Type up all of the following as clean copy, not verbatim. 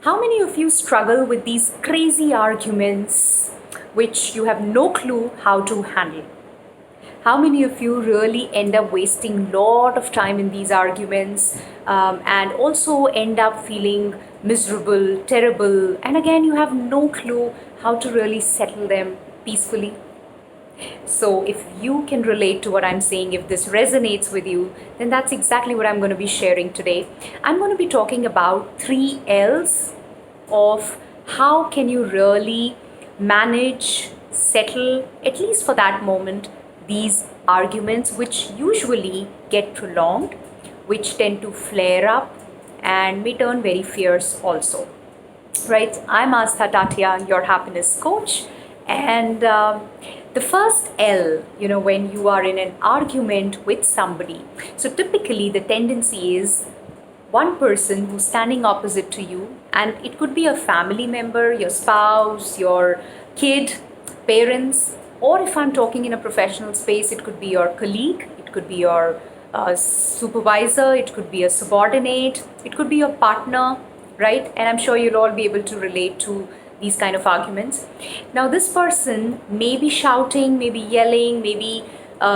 How many of you struggle with these crazy arguments which you have no clue how to handle? How many of you really end up wasting a lot of time in these arguments and also end up feeling miserable, terrible, and again, you have no clue how to really settle them peacefully? So, if you can relate to what I'm saying, if this resonates with you, then that's exactly what I'm going to be sharing today. I'm going to be talking about 3 L's of how can you really manage, settle, at least for that moment, these arguments which usually get prolonged, which tend to flare up and may turn very fierce also. Right? I'm Aastha Tatia, your happiness coach. And the first L, when you are in an argument with somebody, so typically the tendency is one person who's standing opposite to you, and it could be a family member, your spouse, your kid, parents, or if I'm talking in a professional space, it could be your colleague, it could be your supervisor, it could be a subordinate, it could be your partner, right? And I'm sure you'll all be able to relate to these kind of arguments. Now, this person may be shouting, maybe yelling, maybe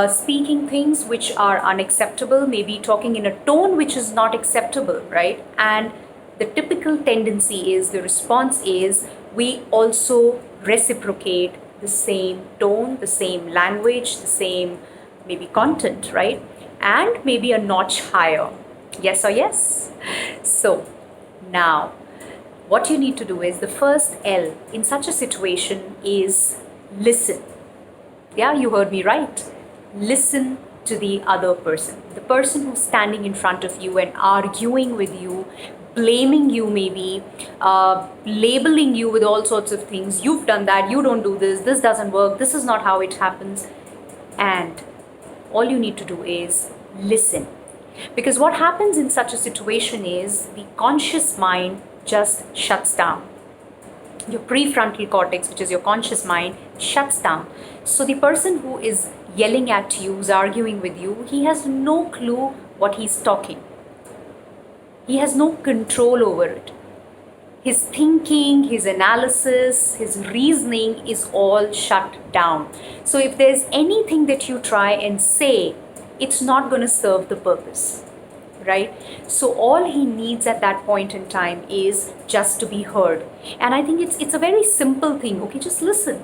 speaking things which are unacceptable, maybe talking in a tone which is not acceptable, right? And the typical tendency is, the response is, we also reciprocate the same tone, the same language, the same maybe content, right? And maybe a notch higher. Yes or yes? So now, what you need to do is, the first L in such a situation is listen. Yeah, you heard me right. Listen to the other person. The person who's standing in front of you and arguing with you, blaming you maybe, labeling you with all sorts of things. You've done that, you don't do this doesn't work, this is not how it happens. And all you need to do is listen. Because what happens in such a situation is, the conscious mind just shuts down. Your prefrontal cortex, which is your conscious mind, shuts down. So the person who is yelling at you, who's arguing with you, he has no clue what he's talking. He has no control over it. His thinking, his analysis, his reasoning is all shut down. So if there's anything that you try and say, it's not going to serve the purpose, right? So all he needs at that point in time is just to be heard. And I think it's a very simple thing, okay, just listen.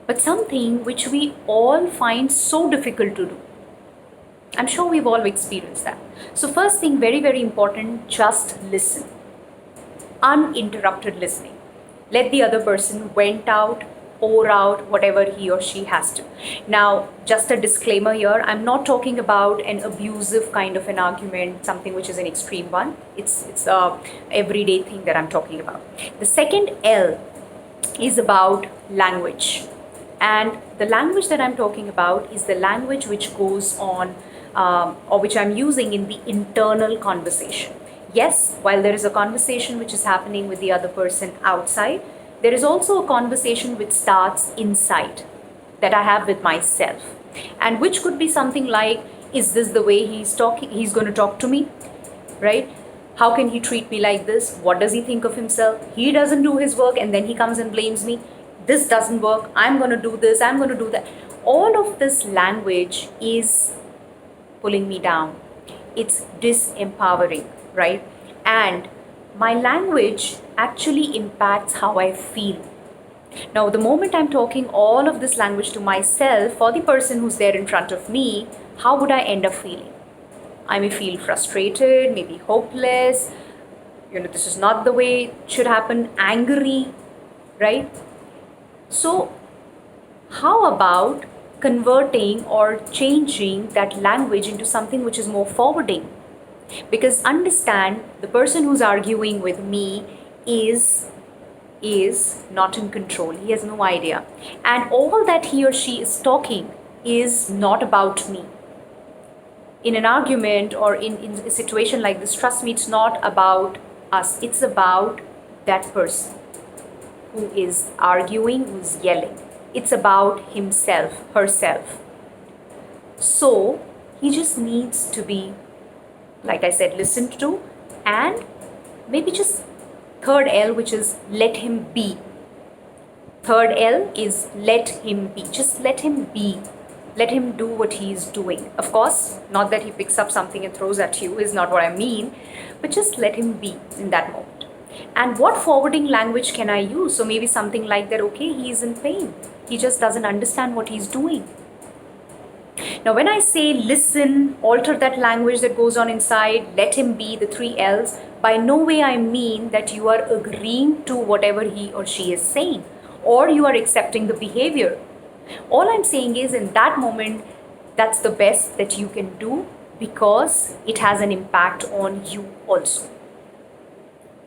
But something which we all find so difficult to do. I'm sure we've all experienced that. So first thing, very, very important, just listen. Uninterrupted listening. Let the other person vent out, pour out whatever he or she has to. Now, just a disclaimer here, I'm not talking about an abusive kind of an argument, something which is an extreme one. It's a everyday thing that I'm talking about. The second L is about language. And the language that I'm talking about is the language which goes on or which I'm using in the internal conversation. Yes, while there is a conversation which is happening with the other person outside, there is also a conversation which starts inside that I have with myself, and which could be something like, is this the way he's going to talk to me, right? How can he treat me like this? What does he think of himself? He doesn't do his work and then he comes and blames me. This doesn't work. I'm going to do this. I'm going to do that. All of this language is pulling me down. It's disempowering, right? And my language actually impacts how I feel. Now, the moment I'm talking all of this language to myself, for the person who's there in front of me, how would I end up feeling? I may feel frustrated, maybe hopeless, this is not the way it should happen, angry, right? So, how about converting or changing that language into something which is more forwarding? Because understand, the person who's arguing with me is not in control. He has no idea. And all that he or she is talking is not about me. In an argument or in a situation like this, trust me, it's not about us. It's about that person who is arguing, who's yelling. It's about himself, herself. So he just needs to be, like I said, listened to, and maybe just third L, which is let him be. Third L is let him be. Just let him be. Let him do what he's doing. Of course, not that he picks up something and throws at you is not what I mean, but just let him be in that moment. And what forwarding language can I use? So maybe something like that, okay, he's in pain. He just doesn't understand what he's doing. Now, when I say listen, alter that language that goes on inside, let him be, the three L's, by no way I mean that you are agreeing to whatever he or she is saying, or you are accepting the behavior. All I'm saying is in that moment, that's the best that you can do because it has an impact on you also.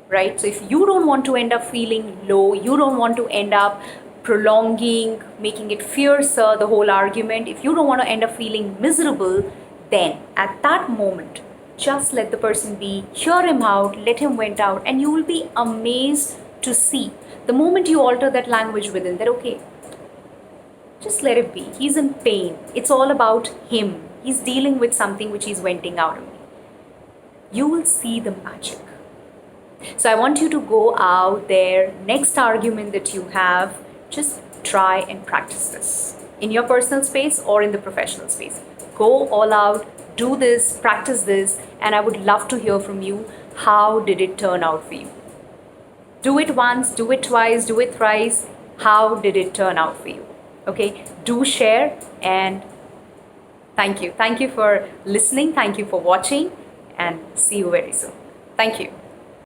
Right? So if you don't want to end up feeling low, you don't want to end up prolonging, making it fiercer, the whole argument, if you don't want to end up feeling miserable, then at that moment, just let the person be, hear him out, let him vent out, and you will be amazed to see the moment you alter that language within that, okay, just let it be. He's in pain. It's all about him. He's dealing with something which he's venting out of me. You will see the magic. So I want you to go out there, next argument that you have, just try and practice this in your personal space or in the professional space. Go all out, do this, practice this, and I would love to hear from you. How did it turn out for you? Do it once, do it twice, do it thrice. How did it turn out for you? Okay, do share, and thank you. Thank you for listening. Thank you for watching, and see you very soon. Thank you.